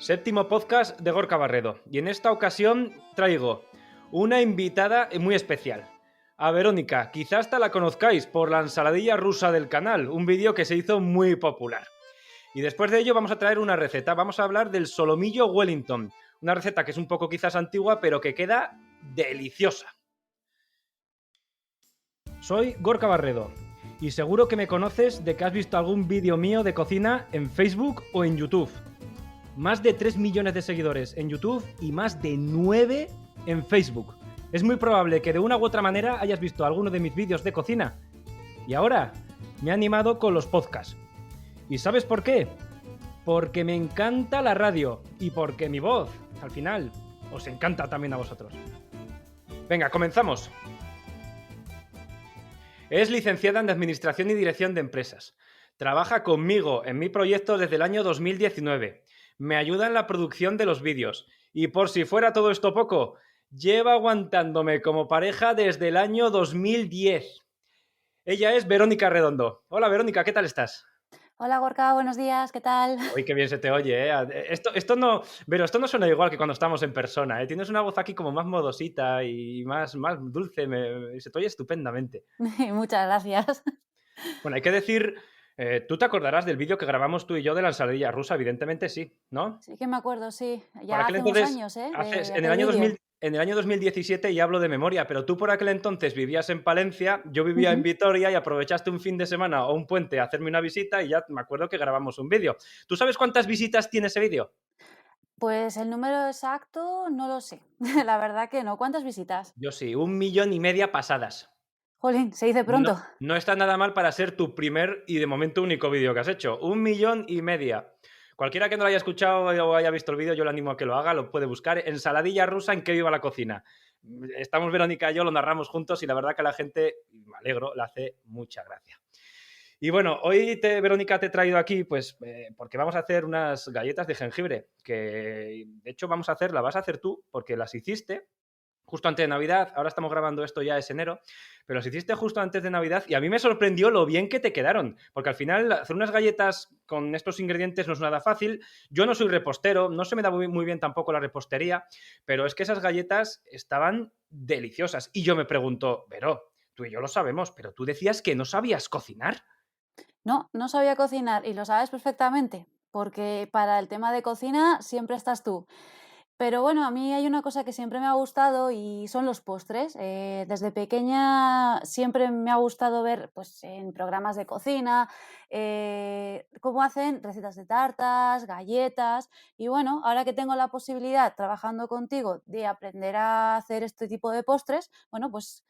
Séptimo podcast de Gorka Barredo. Y en esta ocasión traigo una invitada muy especial. A Verónica, quizás hasta la conozcáis por la ensaladilla rusa del canal, un vídeo que se hizo muy popular. Y después de ello vamos a traer una receta. Vamos a hablar del solomillo Wellington. Una receta que es un poco quizás antigua, pero que queda deliciosa. Soy Gorka Barredo. Y seguro que me conoces de que has visto algún vídeo mío de cocina en Facebook o en YouTube. Más de 3 millones de seguidores en YouTube y más de 9 en Facebook. Es muy probable que de una u otra manera hayas visto alguno de mis vídeos de cocina. Y ahora me he animado con los podcasts. ¿Y sabes por qué? Porque me encanta la radio y porque mi voz, al final, os encanta también a vosotros. Venga, comenzamos. Es licenciada en Administración y Dirección de Empresas. Trabaja conmigo en mi proyecto desde el año 2019. Me ayuda en la producción de los vídeos. Y por si fuera todo esto poco, lleva aguantándome como pareja desde el año 2010. Ella es Verónica Redondo. Hola Verónica, ¿qué tal estás? Hola Gorka, buenos días, ¿qué tal? Uy, qué bien se te oye, ¿eh? Esto no, pero esto no suena igual que cuando estamos en persona, ¿eh? Tienes una voz aquí como más modosita y más dulce, se te oye estupendamente. Muchas gracias. Bueno, hay que decir, tú te acordarás del vídeo que grabamos tú y yo de la ensaladilla rusa, evidentemente sí, ¿no? Sí que me acuerdo, sí. Por Ya aquel hace unos entonces, años, de en el aquel año vídeo. 2000, en el año 2017, y hablo de memoria, pero tú por aquel entonces vivías en Palencia, yo vivía en Ujú. Vitoria y aprovechaste un fin de semana o un puente a hacerme una visita y ya me acuerdo que grabamos un vídeo. ¿Tú sabes cuántas visitas tiene ese vídeo? Pues el número exacto no lo sé. La verdad que no. ¿Cuántas visitas? Yo sí, 1,5 millones pasadas. Jolín, se dice No, pronto. no está nada mal para ser tu primer y de momento único vídeo que has hecho. 1,5 millones. Cualquiera que no lo haya escuchado o haya visto el vídeo, yo le animo a que lo haga, lo puede buscar. Ensaladilla rusa en que viva la cocina. Estamos Verónica y yo, lo narramos juntos y la verdad que a la gente, me alegro, le hace mucha gracia. Y bueno, hoy Verónica, te he traído aquí pues porque vamos a hacer unas galletas de jengibre, que de hecho las vas a hacer tú porque las hiciste justo antes de Navidad. Ahora estamos grabando esto, ya es enero, pero los hiciste justo antes de Navidad y a mí me sorprendió lo bien que te quedaron, porque al final hacer unas galletas con estos ingredientes no es nada fácil. Yo no soy repostero, no se me da muy bien tampoco la repostería, pero es que esas galletas estaban deliciosas. Y yo me pregunto, Vero, tú y yo lo sabemos, pero tú decías que no sabías cocinar. No, no sabía cocinar y lo sabes perfectamente, porque para el tema de cocina siempre estás tú. Pero bueno, a mí hay una cosa que siempre me ha gustado y son los postres. Desde pequeña siempre me ha gustado ver pues, en programas de cocina cómo hacen recetas de tartas, galletas. Y bueno, ahora que tengo la posibilidad, trabajando contigo, de aprender a hacer este tipo de postres, bueno, pues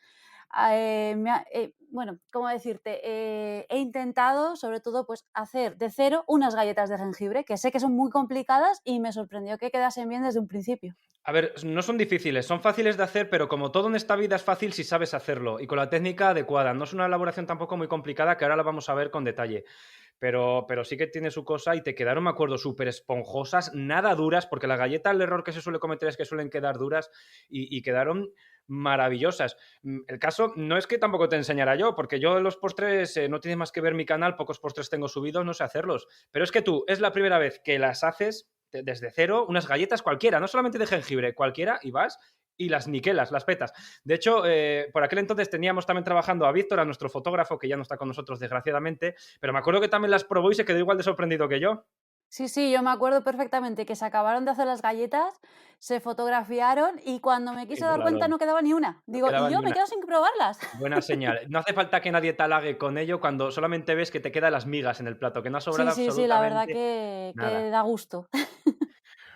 bueno, ¿cómo decirte? He intentado, sobre todo, pues hacer de cero unas galletas de jengibre, que sé que son muy complicadas y me sorprendió que quedasen bien desde un principio. A ver, no son difíciles, son fáciles de hacer, pero como todo en esta vida es fácil si sabes hacerlo y con la técnica adecuada. No es una elaboración tampoco muy complicada, que ahora la vamos a ver con detalle. Pero sí que tiene su cosa y te quedaron, me acuerdo, súper esponjosas, nada duras, porque la galleta, el error que se suele cometer es que suelen quedar duras y quedaron maravillosas. El caso no es que tampoco te enseñara yo, porque yo en los postres no tienes más que ver mi canal, pocos postres tengo subidos, no sé hacerlos. Pero es que tú, es la primera vez que las haces desde cero, unas galletas cualquiera, no solamente de jengibre, cualquiera, y vas y las niquelas, las petas. De hecho, por aquel entonces teníamos también trabajando a Víctor, a nuestro fotógrafo, que ya no está con nosotros desgraciadamente, pero me acuerdo que también las probó y se quedó igual de sorprendido que yo. Sí, sí, yo me acuerdo perfectamente que se acabaron de hacer las galletas, se fotografiaron y cuando me quise Y dar cuenta volaron. no quedaba ni una. No Digo, y quedaba yo ni me una. quedo sin probarlas. Buena señal. No hace falta que nadie te halague con ello cuando solamente ves que te quedan las migas en el plato, que no ha sobrado Sí, sí, sí, la verdad absolutamente que nada. da gusto.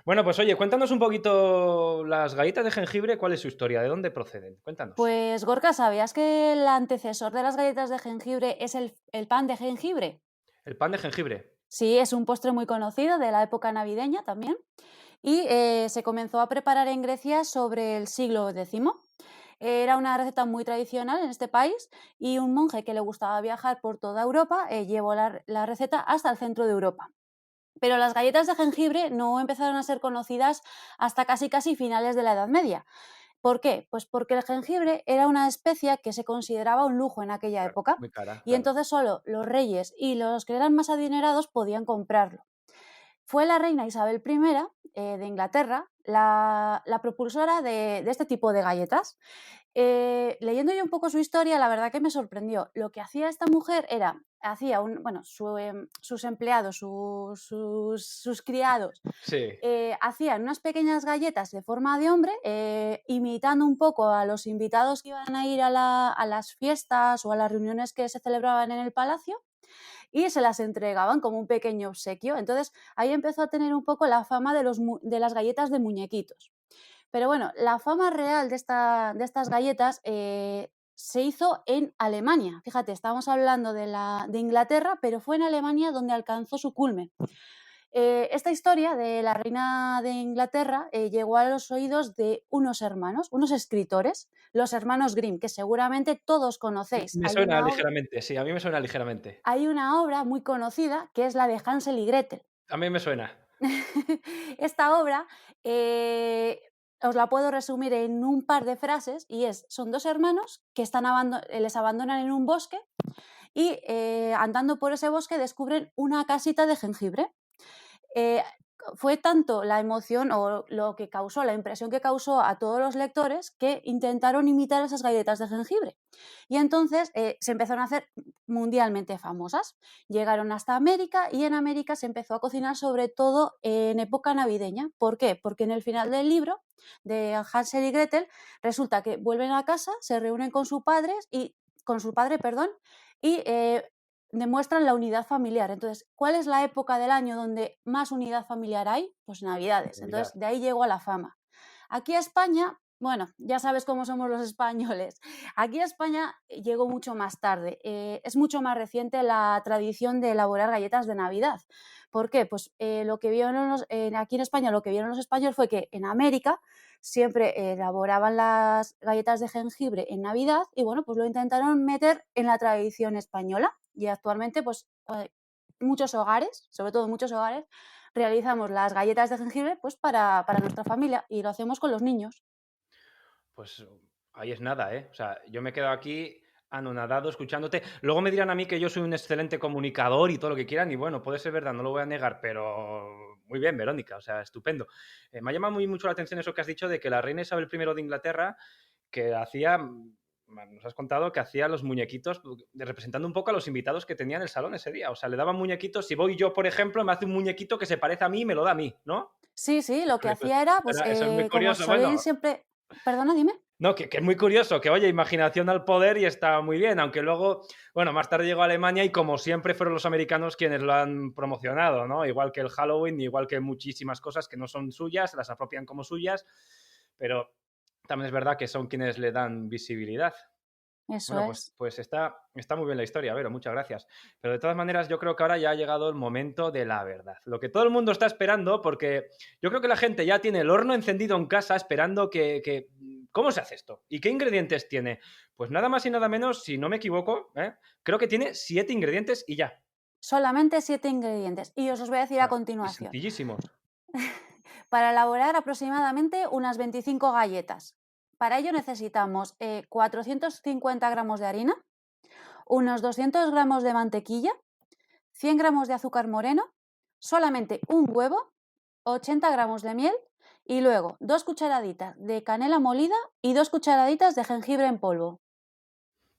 Bueno, pues oye, cuéntanos un poquito las galletas de jengibre, ¿cuál es su historia? ¿De dónde proceden? Cuéntanos. Pues Gorka, ¿sabías que el antecesor de las galletas de jengibre es el pan de jengibre? El pan de jengibre. Sí, es un postre muy conocido de la época navideña también y se comenzó a preparar en Grecia sobre el siglo X. Era una receta muy tradicional en este país y un monje que le gustaba viajar por toda Europa llevó la receta hasta el centro de Europa. Pero las galletas de jengibre no empezaron a ser conocidas hasta casi finales de la Edad Media. ¿Por qué? Pues porque el jengibre era una especia que se consideraba un lujo en aquella Claro, época muy cara, y claro. entonces solo los reyes y los que eran más adinerados podían comprarlo. Fue la reina Isabel I de Inglaterra la propulsora de este tipo de galletas. Leyendo yo un poco su historia, la verdad que me sorprendió. Lo que hacía esta mujer era, bueno, sus empleados, sus criados, Sí. hacían unas pequeñas galletas de forma de hombre, imitando un poco a los invitados que iban a ir a las fiestas o a las reuniones que se celebraban en el palacio, y se las entregaban como un pequeño obsequio. Entonces ahí empezó a tener un poco la fama de las galletas de muñequitos. Pero bueno, la fama real de estas galletas se hizo en Alemania. Fíjate, estábamos hablando de Inglaterra, pero fue en Alemania donde alcanzó su culmen. Esta historia de la reina de Inglaterra llegó a los oídos de unos hermanos, unos escritores, los hermanos Grimm, que seguramente todos conocéis. Me suena ligeramente, sí, a mí me suena ligeramente. Hay una obra muy conocida que es la de Hansel y Gretel. A mí me suena. Esta obra os la puedo resumir en un par de frases y son dos hermanos que les abandonan en un bosque y andando por ese bosque descubren una casita de jengibre. Eh, Fue tanto la emoción o lo que causó, la impresión que causó a todos los lectores, que intentaron imitar esas galletas de jengibre. Y entonces se empezaron a hacer mundialmente famosas. Llegaron hasta América y en América se empezó a cocinar sobre todo en época navideña. ¿Por qué? Porque en el final del libro de Hansel y Gretel resulta que vuelven a casa, se reúnen con su padre, perdón, y demuestran la unidad familiar. Entonces, ¿cuál es la época del año donde más unidad familiar hay? Pues Navidades. Navidad. Entonces, de ahí llegó a la fama. Aquí a España, bueno, ya sabes cómo somos los españoles. Aquí a España llegó mucho más tarde. Es mucho más reciente la tradición de elaborar galletas de Navidad. ¿Por qué? Pues lo que vieron aquí en España, lo que vieron los españoles fue que en América siempre elaboraban las galletas de jengibre en Navidad y bueno, pues lo intentaron meter en la tradición española y actualmente pues muchos hogares, sobre todo muchos hogares, realizamos las galletas de jengibre pues para nuestra familia y lo hacemos con los niños. Pues ahí es nada, ¿eh? O sea, yo me he quedado aquí anonadado escuchándote. Luego me dirán a mí que yo soy un excelente comunicador y todo lo que quieran, y bueno, puede ser verdad, no lo voy a negar, pero muy bien, Verónica, o sea, estupendo. Me ha llamado muy mucho la atención eso que has dicho de que la reina Isabel I de Inglaterra, que hacía, nos has contado que hacía los muñequitos representando un poco a los invitados que tenía en el salón ese día. O sea, le daban muñequitos. Si voy yo, por ejemplo, me hace un muñequito que se parece a mí y me lo da a mí, ¿no? Sí, sí, lo que hacía era, pues Eso es muy como curioso. suelen Bueno, siempre... Perdona, dime. no, que es muy curioso, que oye, imaginación al poder y está muy bien, aunque luego, bueno, más tarde llegó a Alemania y como siempre fueron los americanos quienes lo han promocionado, ¿no? Igual que el Halloween, igual que muchísimas cosas que no son suyas, las apropian como suyas, pero también es verdad que son quienes le dan visibilidad. Eso Bueno, es. pues está muy bien la historia, Vero, muchas gracias. Pero de todas maneras, yo creo que ahora ya ha llegado el momento de la verdad. Lo que todo el mundo está esperando, porque yo creo que la gente ya tiene el horno encendido en casa esperando que ¿cómo se hace esto? ¿Y qué ingredientes tiene? Pues nada más y nada menos, si no me equivoco, creo que tiene 7 ingredientes y ya. Solamente 7 ingredientes. Y os los voy a decir a Y continuación. sencillísimos. Para elaborar aproximadamente unas 25 galletas. Para ello necesitamos 450 gramos de harina, unos 200 gramos de mantequilla, 100 gramos de azúcar moreno, solamente un huevo, 80 gramos de miel y luego 2 cucharaditas de canela molida y 2 cucharaditas de jengibre en polvo.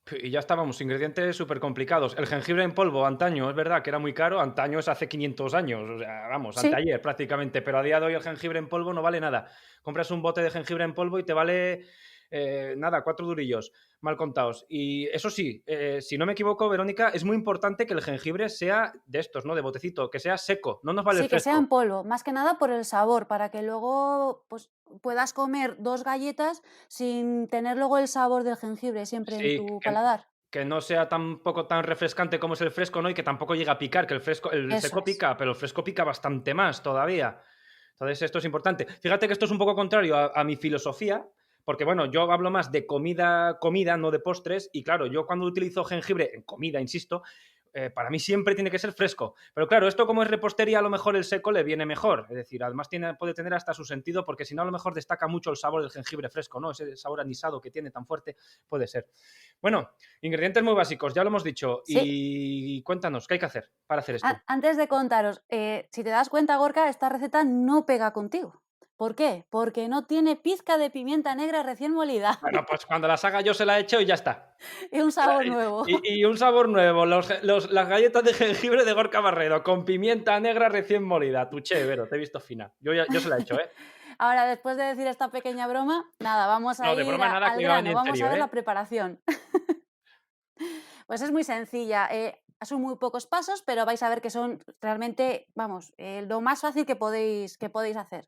Y ya estábamos, ingredientes súper complicados. El jengibre en polvo, antaño, es verdad que era muy caro, antaño es hace 500 años, o sea, vamos, Sí, anteayer prácticamente, pero a día de hoy el jengibre en polvo no vale nada. Compras un bote de jengibre en polvo y te vale, nada, 4 durillos, mal contados. Y eso sí, si no me equivoco, Verónica, es muy importante que el jengibre sea de estos, ¿no? De botecito, que sea seco, no nos vale el sí, que sea en fresco. polvo, más que nada por el sabor, para que luego pues, puedas comer 2 galletas sin tener luego el sabor del jengibre siempre en Sí, tu paladar. que no sea tampoco tan refrescante como es el fresco, ¿no? Y que tampoco llega a picar, que el fresco, el Eso seco es. pica, pero el fresco pica bastante más todavía. Entonces, esto es importante. Fíjate que esto es un poco contrario a mi filosofía, porque bueno, yo hablo más de comida, no de postres, y claro, yo cuando utilizo jengibre, en comida, insisto, para mí siempre tiene que ser fresco. Pero claro, esto como es repostería, a lo mejor el seco le viene mejor. Es decir, además puede tener hasta su sentido, porque si no, a lo mejor destaca mucho el sabor del jengibre fresco, ¿no? Ese sabor anisado que tiene tan fuerte, puede ser. Bueno, ingredientes muy básicos, ya lo hemos dicho. Sí. Y cuéntanos, ¿qué hay que hacer para hacer esto? Antes de contaros, si te das cuenta, Gorka, esta receta no pega contigo. ¿Por qué? Porque no tiene pizca de pimienta negra recién molida Bueno, pues cuando las haga yo se la echo y ya está. y un sabor nuevo. Y un sabor nuevo, las galletas de jengibre de Gorka Barredo, con pimienta negra recién molida. Tu chévere, te he visto fina. Yo se la he hecho, ¿eh? Ahora, después de decir esta pequeña broma, nada, vamos a No, de ir broma nada, al que iba ni grano, en vamos serio, a ver la ¿eh? preparación. Pues es muy sencilla, son muy pocos pasos, pero vais a ver que son realmente, vamos, lo más fácil que podéis hacer.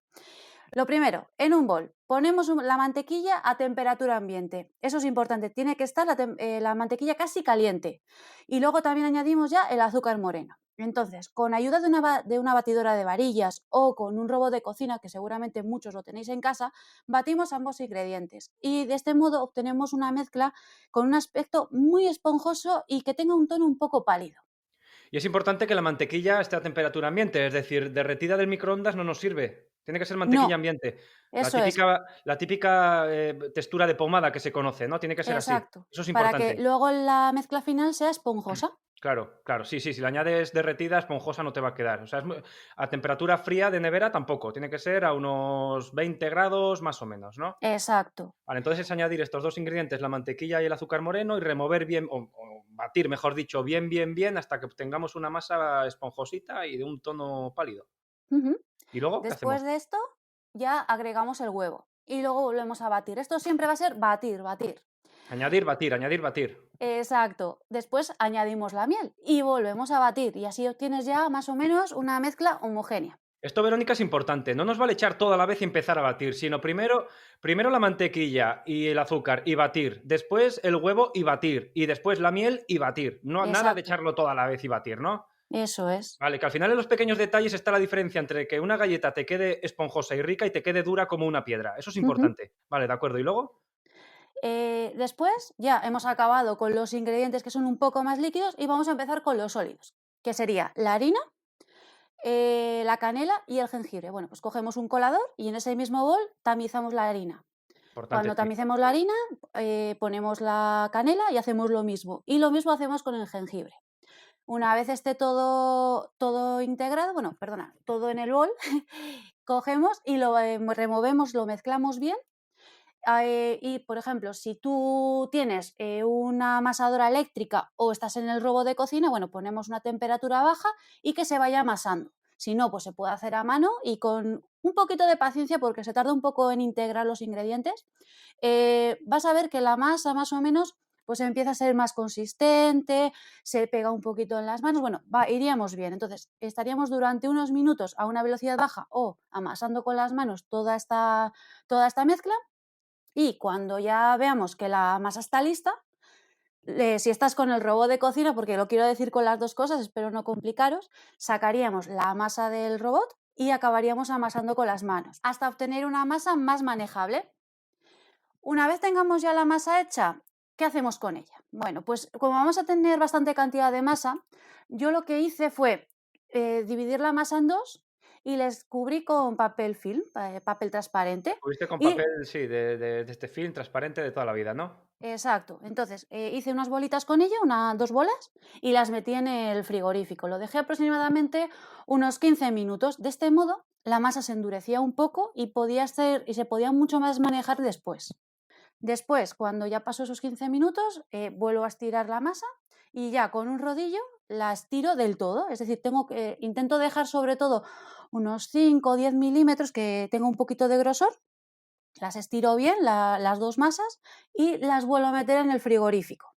Lo primero, en un bol, ponemos la mantequilla a temperatura ambiente. Eso es importante, tiene que estar la mantequilla casi caliente. Y luego también añadimos ya el azúcar moreno. Entonces, con ayuda de una batidora de varillas o con un robot de cocina, que seguramente muchos lo tenéis en casa, batimos ambos ingredientes. Y de este modo obtenemos una mezcla con un aspecto muy esponjoso y que tenga un tono un poco pálido. Y es importante que la mantequilla esté a temperatura ambiente, es decir, derretida del microondas no nos sirve. Tiene que ser mantequilla No, ambiente. La eso es. típica, la típica textura de pomada que se conoce, ¿no? Tiene que ser así. Exacto, Eso es para que importante. luego la mezcla final sea esponjosa. Claro, claro, sí, sí, si la añades derretida, esponjosa no te va a quedar. O sea, a temperatura fría de nevera tampoco, tiene que ser a unos 20 grados más o menos, ¿no? Exacto. Vale, entonces es añadir estos dos ingredientes, la mantequilla y el azúcar moreno, y remover bien, o batir, mejor dicho, bien, bien, bien, hasta que obtengamos una masa esponjosita y de un tono pálido. Ujú. ¿Y luego qué hacemos? Después de esto ya agregamos el huevo y luego volvemos a batir. Esto siempre va a ser batir, batir. Añadir, batir, añadir, batir. Exacto. Después añadimos la miel y volvemos a batir y así obtienes ya más o menos una mezcla homogénea. Esto, Verónica, es importante. No nos vale echar todo a la vez y empezar a batir, sino primero la mantequilla y el azúcar y batir, después el huevo y batir, y después la miel y batir. No, nada de Exacto. echarlo todo a la vez y batir, ¿no? Eso es. Vale, que al final en los pequeños detalles está la diferencia entre que una galleta te quede esponjosa y rica y te quede dura como una piedra. Eso es Ujú. importante. Vale, de acuerdo. ¿Y luego? Después ya hemos acabado con los ingredientes que son un poco más líquidos y vamos a empezar con los sólidos, que sería la harina, la canela y el jengibre. Bueno, pues cogemos un colador y en ese mismo bol tamizamos la harina. Importante Cuando tip. tamicemos la harina, ponemos la canela y hacemos lo mismo. Y lo mismo hacemos con el jengibre. Una vez esté todo integrado, bueno, perdona, todo en el bol, cogemos y lo removemos, lo mezclamos bien. Y, por ejemplo, si tú tienes una amasadora eléctrica o estás en el robot de cocina, bueno, ponemos una temperatura baja y que se vaya amasando. Si no, pues se puede hacer a mano y con un poquito de paciencia, porque se tarda un poco en integrar los ingredientes, vas a ver que la masa más o menos pues empieza a ser más consistente, se pega un poquito en las manos, bueno, iríamos bien. Entonces, estaríamos durante unos minutos a una velocidad baja o amasando con las manos toda esta mezcla y cuando ya veamos que la masa está lista, si estás con el robot de cocina, porque lo quiero decir con las dos cosas, espero no complicaros, sacaríamos la masa del robot y acabaríamos amasando con las manos, hasta obtener una masa más manejable. Una vez tengamos ya la masa hecha, ¿qué hacemos con ella? Bueno, pues como vamos a tener bastante cantidad de masa, yo lo que hice fue dividir la masa en dos y les cubrí con papel film, papel transparente. Cubriste con Y papel, sí, de este film transparente de toda la vida, ¿no? Exacto. Entonces, hice unas bolitas con ella, dos bolas, y las metí en el frigorífico. Lo dejé aproximadamente unos 15 minutos. De este modo, la masa se endurecía un poco y se podía mucho más manejar después. Después, cuando ya pasó esos 15 minutos, vuelvo a estirar la masa y ya con un rodillo la estiro del todo. Es decir, intento dejar sobre todo unos 5 o 10 milímetros que tenga un poquito de grosor, las estiro bien, las dos masas, y las vuelvo a meter en el frigorífico.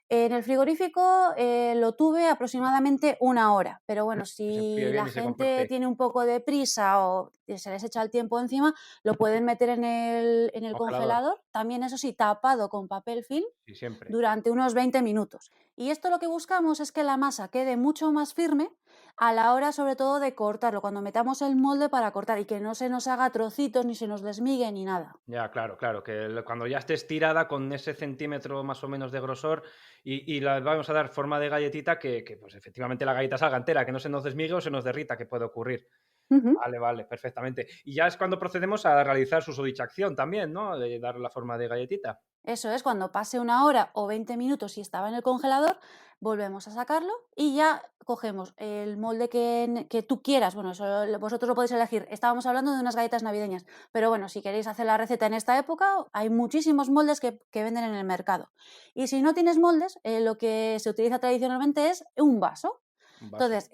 En el frigorífico lo tuve aproximadamente una hora, pero bueno, Que se enfríe si bien la y se gente comporte. tiene un poco de prisa o se les echa el tiempo encima, lo pueden meter en el Congelador, congelador, también eso sí, tapado con papel film sí, siempre. durante unos 20 minutos. Y esto lo que buscamos es que la masa quede mucho más firme, A la hora, sobre todo, de cortarlo, cuando metamos el molde para cortar y que no se nos haga trocitos, ni se nos desmigue, ni nada. Ya, claro, claro, que cuando ya esté estirada con ese centímetro más o menos de grosor y la vamos a dar forma de galletita que, pues efectivamente la galleta salga entera, que no se nos desmigue o se nos derrita, que puede ocurrir. Ujú. Vale, vale, perfectamente. Y ya es cuando procedemos a realizar su susodicha acción también, ¿no? De dar la forma de galletita. Eso es, cuando pase 1 hora o 20 minutos si estaba en el congelador, volvemos a sacarlo y ya cogemos el molde que tú quieras. Bueno, eso vosotros lo podéis elegir. Estábamos hablando de unas galletas navideñas, pero bueno, si queréis hacer la receta en esta época, hay muchísimos moldes que venden en el mercado. Y si no tienes moldes, lo que se utiliza tradicionalmente es un vaso. Un vaso. Entonces,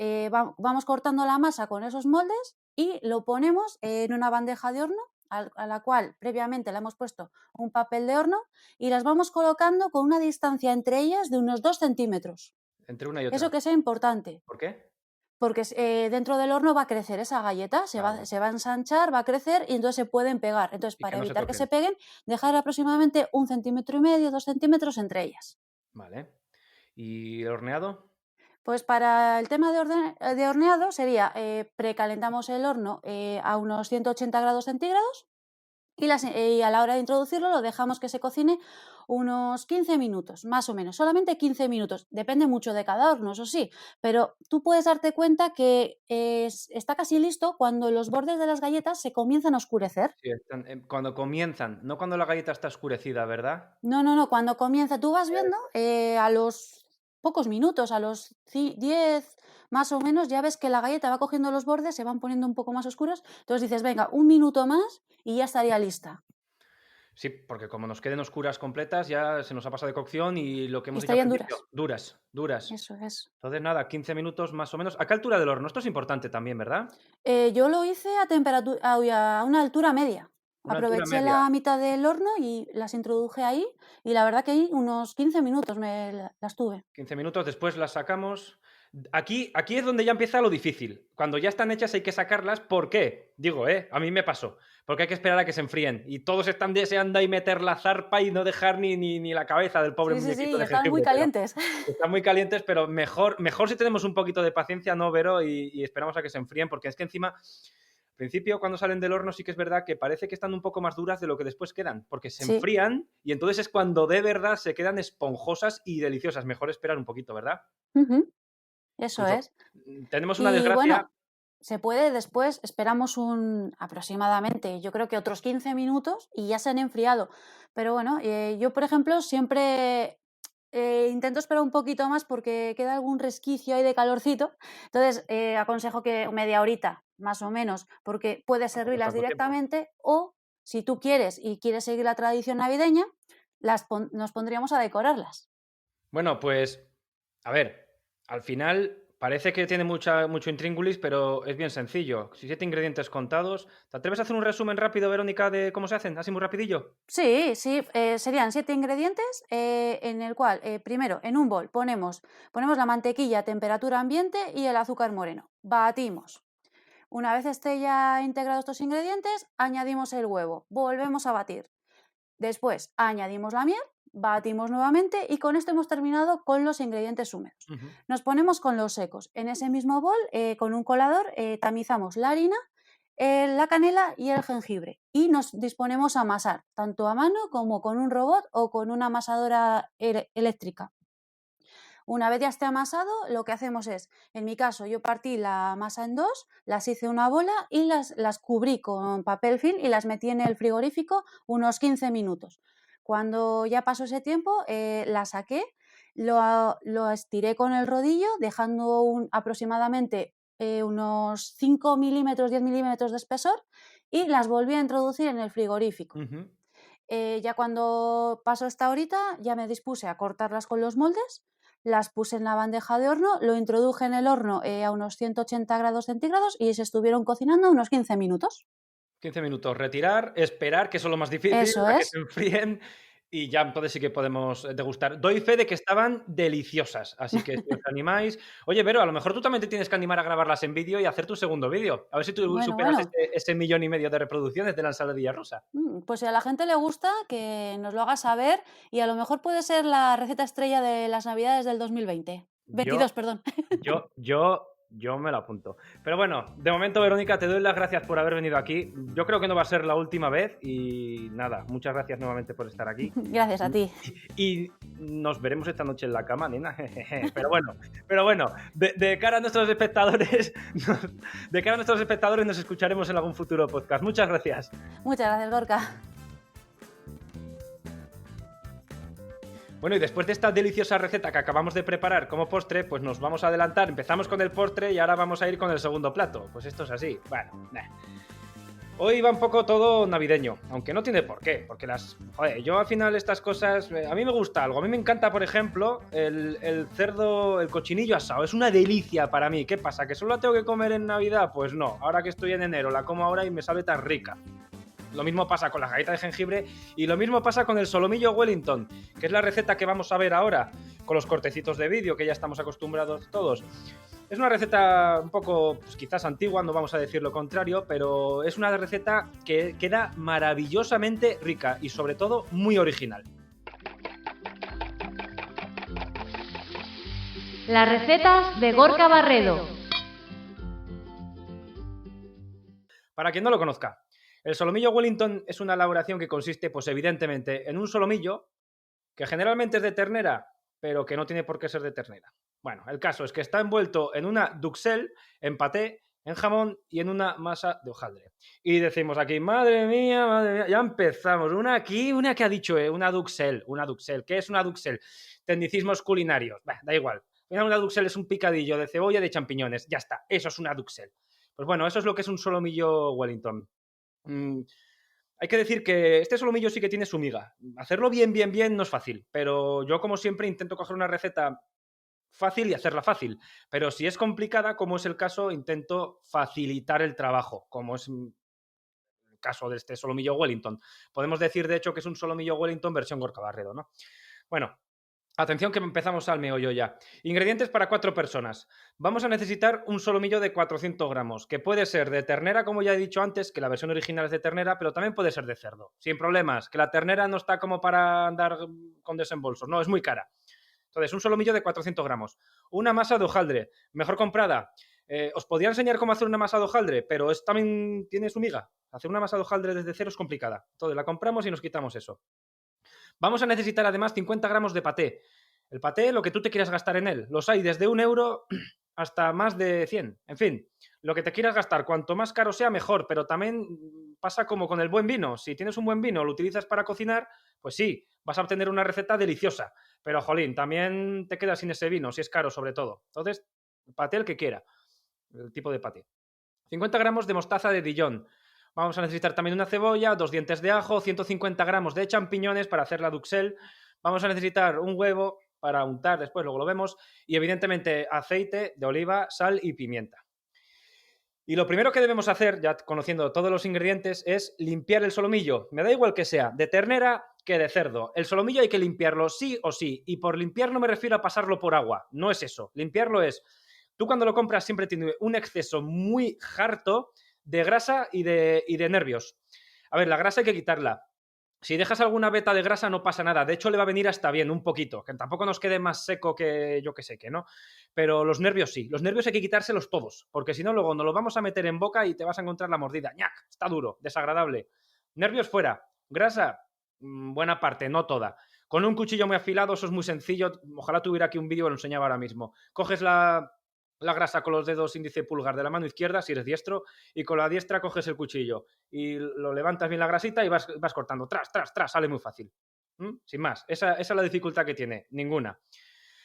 vamos cortando la masa con esos moldes y lo ponemos en una bandeja de horno a la cual previamente le hemos puesto un papel de horno y las vamos colocando con una distancia entre ellas de unos 2 centímetros. Entre una y Eso otra. que sea importante, ¿Por qué? porque dentro del horno va a crecer esa galleta, Vale. se va a ensanchar, va a crecer y entonces se pueden pegar. Entonces, Y que para no se evitar que se toquen. peguen, dejar aproximadamente 1,5 centímetros, 2 centímetros entre ellas. Vale. ¿Y el horneado? Pues para el tema de horneado sería, precalentamos el horno a unos 180 grados centígrados y a la hora de introducirlo lo dejamos que se cocine unos 15 minutos, más o menos, solamente 15 minutos. Depende mucho de cada horno, eso sí, pero tú puedes darte cuenta que está casi listo cuando los bordes de las galletas se comienzan a oscurecer. Sí, cuando comienzan, no cuando la galleta está oscurecida, ¿verdad? No, no, no, cuando comienza, tú vas viendo Eso. a los pocos minutos, a los 10 más o menos, ya ves que la galleta va cogiendo los bordes, se van poniendo un poco más oscuros, entonces dices, venga, 1 minuto más y ya estaría lista. Sí, porque como nos queden oscuras completas, ya se nos ha pasado de cocción y lo que Y hemos dicho al estarían principio, duras. duras, duras. Eso es. Entonces, nada, 15 minutos más o menos. ¿A qué altura del horno? Esto es importante también, ¿verdad? Yo lo hice a temperatura, a una altura media. Una altura Aproveché media. la mitad del horno y las introduje ahí y la verdad que ahí unos 15 minutos las tuve. 15 minutos, después las sacamos. Aquí es donde ya empieza lo difícil. Cuando ya están hechas hay que sacarlas. ¿Por qué? Digo, a mí me pasó. Porque hay que esperar a que se enfríen. Y todos están deseando ahí meter la zarpa y no dejar ni la cabeza del pobre Sí, sí, muñequito sí, de estaban muy jengibre. Pero calientes. están muy calientes, pero mejor si tenemos un poquito de paciencia, ¿no, Vero? Y esperamos a que se enfríen, porque es que encima, al principio, cuando salen del horno, sí que es verdad que parece que están un poco más duras de lo que después quedan, porque se Sí. enfrían y entonces es cuando de verdad se quedan esponjosas y deliciosas. Mejor esperar un poquito, ¿verdad? Ujú. Eso Incluso es. tenemos una Y desgracia. bueno, se puede después, esperamos aproximadamente, yo creo que otros 15 minutos y ya se han enfriado. Pero bueno, yo, por ejemplo, siempre intento esperar un poquito más porque queda algún resquicio ahí de calorcito. Entonces, aconsejo que media horita, más o menos, porque puedes Tampoco es servirlas tanto tiempo. directamente o, si tú quieres y quieres seguir la tradición navideña, nos pondríamos a decorarlas. Bueno, pues, a ver, al final parece que tiene mucho intríngulis, pero es bien sencillo. Si 7 ingredientes contados. ¿Te atreves a hacer un resumen rápido, Verónica, de cómo se hacen? Así muy rapidillo. Sí, sí, serían 7 ingredientes en el cual, primero, en un bol ponemos la mantequilla a temperatura ambiente y el azúcar moreno. Batimos. Una vez esté ya integrados estos ingredientes, añadimos el huevo. Volvemos a batir. Después añadimos la miel, batimos nuevamente y con esto hemos terminado con los ingredientes húmedos. Ujú. Nos ponemos con los secos. En ese mismo bol, con un colador, tamizamos la harina, la canela y el jengibre y nos disponemos a amasar, tanto a mano como con un robot o con una amasadora eléctrica. Una vez ya esté amasado, lo que hacemos es, en mi caso, yo partí la masa en dos, las hice una bola y las cubrí con papel film y las metí en el frigorífico unos 15 minutos. Cuando ya pasó ese tiempo, la saqué, lo estiré con el rodillo, dejando aproximadamente unos 5 milímetros, 10 milímetros de espesor y las volví a introducir en el frigorífico. Ujú. Ya cuando pasó esta horita, ya me dispuse a cortarlas con los moldes, las puse en la bandeja de horno, lo introduje en el horno a unos 180 grados centígrados y se estuvieron cocinando unos 15 minutos. 15 minutos, retirar, esperar, que eso es lo más difícil, Eso a que se es. enfríen y ya entonces sí que podemos degustar. Doy fe de que estaban deliciosas, así que si os animáis. Oye, Vero, a lo mejor tú también te tienes que animar a grabarlas en vídeo y hacer tu segundo vídeo. A ver si tú Bueno, superas bueno. ese 1,5 millón de reproducciones de la ensaladilla rusa. Pues si a la gente le gusta, que nos lo haga saber y a lo mejor puede ser la receta estrella de las Navidades del 2020. Yo 22, perdón. yo Yo me lo apunto. Pero bueno, de momento, Verónica, te doy las gracias por haber venido aquí. Yo creo que no va a ser la última vez y nada, muchas gracias nuevamente por estar aquí. Gracias a ti. Y nos veremos esta noche en la cama, nena. Pero bueno, de cara a nuestros espectadores, nos escucharemos en algún futuro podcast. Muchas gracias. Muchas gracias, Gorka. Bueno, y después de esta deliciosa receta que acabamos de preparar como postre, pues nos vamos a adelantar. Empezamos con el postre y ahora vamos a ir con el segundo plato. Pues esto es así. Bueno, hoy va un poco todo navideño, aunque no tiene por qué, porque yo al final estas cosas, a mí me gusta algo. A mí me encanta, por ejemplo, el cerdo, el cochinillo asado. Es una delicia para mí. ¿Qué pasa? ¿Que solo la tengo que comer en Navidad? Pues no. Ahora que estoy en enero, la como ahora y me sabe tan rica. Lo mismo pasa con las galletas de jengibre y lo mismo pasa con el solomillo Wellington, que es la receta que vamos a ver ahora, con los cortecitos de vídeo que ya estamos acostumbrados todos. Es una receta un poco, pues quizás antigua, no vamos a decir lo contrario, pero es una receta que queda maravillosamente rica y sobre todo muy original. Las recetas de Gorka Barredo. Para quien no lo conozca, el solomillo Wellington es una elaboración que consiste, pues evidentemente, en un solomillo que generalmente es de ternera, pero que no tiene por qué ser de ternera. Bueno, el caso es que está envuelto en una duxelle, en paté, en jamón y en una masa de hojaldre. Y decimos aquí, madre mía, ya empezamos. Una que ha dicho, una duxelle. ¿Qué es una duxelle? Tecnicismos culinarios. Da igual. Una duxelle es un picadillo de cebolla y de champiñones. Ya está, eso es una duxelle. Pues bueno, eso es lo que es un solomillo Wellington. Hay que decir que este solomillo sí que tiene su miga. Hacerlo bien no es fácil, pero yo como siempre intento coger una receta fácil y hacerla fácil. Pero si es complicada, como es el caso, intento facilitar el trabajo, como es el caso de este solomillo Wellington. Podemos decir, de hecho, que es un solomillo Wellington versión Gorka Barredo, ¿no? Bueno, atención que empezamos al meollo ya. Ingredientes para 4 personas. Vamos a necesitar un solomillo de 400 gramos, que puede ser de ternera, como ya he dicho antes, que la versión original es de ternera, pero también puede ser de cerdo. Sin problemas, que la ternera no está como para andar con desembolsos, no, es muy cara. Entonces, un solomillo de 400 gramos. Una masa de hojaldre, mejor comprada. Os podría enseñar cómo hacer una masa de hojaldre, pero también tiene su miga. Hacer una masa de hojaldre desde cero es complicada. Entonces, la compramos y nos quitamos eso. Vamos a necesitar además 50 gramos de paté. El paté, lo que tú te quieras gastar en él. Los hay desde 1 euro hasta más de 100. En fin, lo que te quieras gastar. Cuanto más caro sea, mejor. Pero también pasa como con el buen vino. Si tienes un buen vino, lo utilizas para cocinar, pues sí, vas a obtener una receta deliciosa. Pero, jolín, también te quedas sin ese vino, si es caro sobre todo. Entonces, paté el que quiera. El tipo de paté. 50 gramos de mostaza de Dijon. Vamos a necesitar también una cebolla, 2 dientes de ajo, 150 gramos de champiñones para hacer la duxelle. Vamos a necesitar un huevo para untar después, luego lo vemos. Y evidentemente aceite de oliva, sal y pimienta. Y lo primero que debemos hacer, ya conociendo todos los ingredientes, es limpiar el solomillo. Me da igual que sea de ternera que de cerdo. El solomillo hay que limpiarlo sí o sí. Y por limpiar no me refiero a pasarlo por agua. No es eso. Limpiarlo es... Tú cuando lo compras siempre tiene un exceso muy harto de grasa y de nervios. A ver, la grasa hay que quitarla. Si dejas alguna veta de grasa no pasa nada. De hecho, le va a venir hasta bien, un poquito. Que tampoco nos quede más seco que yo que sé que, ¿no? Pero los nervios sí. Los nervios hay que quitárselos todos. Porque si no, luego nos los vamos a meter en boca y te vas a encontrar la mordida. ¡Ñac! Está duro, desagradable. Nervios fuera. Grasa, buena parte, no toda. Con un cuchillo muy afilado, eso es muy sencillo. Ojalá tuviera aquí un vídeo que lo enseñaba ahora mismo. Coges la grasa con los dedos índice y pulgar de la mano izquierda, si eres diestro, y con la diestra coges el cuchillo y lo levantas bien la grasita y vas cortando. Tras, sale muy fácil. Sin más, esa es la dificultad que tiene, ninguna.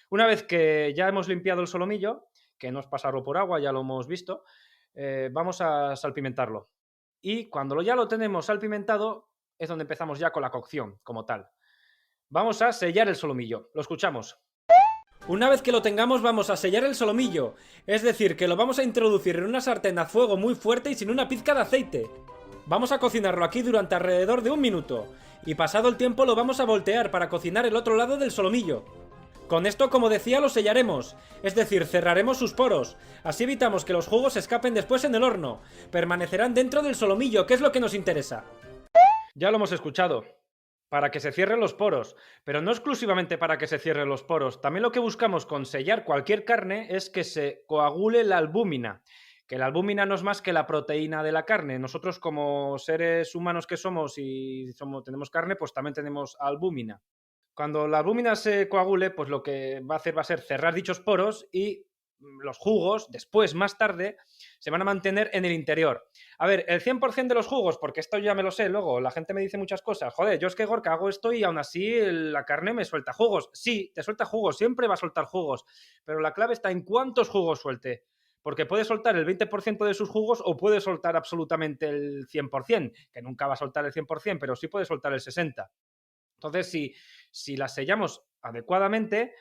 Una vez que ya hemos limpiado el solomillo, que no es pasarlo por agua, ya lo hemos visto, vamos a salpimentarlo. Y cuando ya lo tenemos salpimentado, es donde empezamos ya con la cocción, como tal. Vamos a sellar el solomillo. Lo escuchamos. Una vez que lo tengamos vamos a sellar el solomillo, es decir, que lo vamos a introducir en una sartén a fuego muy fuerte y sin una pizca de aceite. Vamos a cocinarlo aquí durante alrededor de 1 minuto, y pasado el tiempo lo vamos a voltear para cocinar el otro lado del solomillo. Con esto, como decía, lo sellaremos, es decir, cerraremos sus poros, así evitamos que los jugos escapen después en el horno, permanecerán dentro del solomillo, que es lo que nos interesa. Ya lo hemos escuchado. para que se cierren los poros, pero no exclusivamente para que se cierren los poros. También lo que buscamos con sellar cualquier carne es que se coagule la albúmina, que la albúmina no es más que la proteína de la carne. Nosotros, como seres humanos que somos y tenemos carne, pues también tenemos albúmina. Cuando la albúmina se coagule, pues lo que va a hacer va a ser cerrar dichos poros y los jugos, después, más tarde, se van a mantener en el interior. A ver, el 100% de los jugos, porque esto ya me lo sé, luego la gente me dice muchas cosas. Joder, yo es que, Gorka, hago esto y aún así la carne me suelta jugos. Sí, te suelta jugos, siempre va a soltar jugos, pero la clave está en cuántos jugos suelte. Porque puede soltar el 20% de sus jugos o puede soltar absolutamente el 100%, que nunca va a soltar el 100%, pero sí puede soltar el 60%. Entonces, si las sellamos adecuadamente,